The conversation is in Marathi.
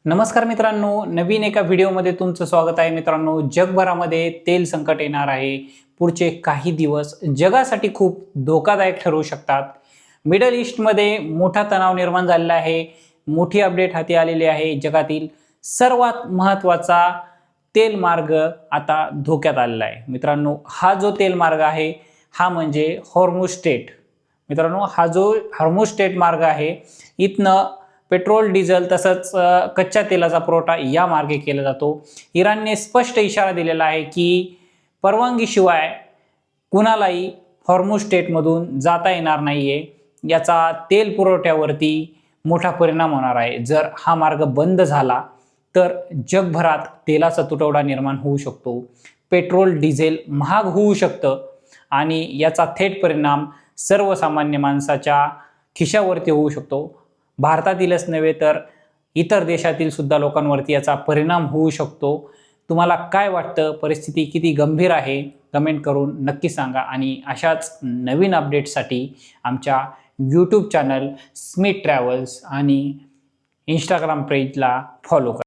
नमस्कार मित्रांनो, नवीन एका व्हिडिओमध्ये तुमचं स्वागत आहे। मित्रांनो, जगभरामध्ये तेल संकट येणार आहे। पुढचे काही दिवस जगासाठी खूप धोकादायक ठरू शकतात। मिडल ईस्टमध्ये मोठा तणाव निर्माण झालेला आहे। मोठी अपडेट हाती आलेली आहे। जगातील सर्वात महत्त्वाचा तेल मार्ग आता धोक्यात आलेला आहे। मित्रांनो, हा जो तेल मार्ग आहे हा म्हणजे हॉर्मुझ स्ट्रेट। मित्रांनो, हा जो हॉर्मुझ स्ट्रेट मार्ग आहे, इथनं पेट्रोल, डिझेल तसंच कच्च्या तेलाचा पुरवठा या मार्गे केला जातो। इराणने स्पष्ट इशारा दिलेला आहे की परवानगीशिवाय कुणालाही हॉर्मुझ स्ट्रेटमधून जाता येणार नाहीये। याचा तेल पुरवठ्यावरती मोठा परिणाम होणार आहे। जर हा मार्ग बंद झाला तर जगभरात तेलाचा तुटवडा निर्माण होऊ शकतो। पेट्रोल, डिझेल महाग होऊ शकतं आणि याचा थेट परिणाम सर्वसामान्य माणसाच्या खिशावरती होऊ शकतो। भारतातीलच नव्हे तर इतर देशातील सुद्धा लोकांवरती याचा परिणाम होऊ शकतो। तुम्हाला काय वाटतं? परिस्थिती किती गंभीर आहे? कमेंट करून नक्की सांगा आणि अशाच नवीन अपडेट्ससाठी आमच्या यूट्यूब चॅनल स्मिथ ट्रॅव्हल्स आणि इंस्टाग्राम पेजला फॉलो करा।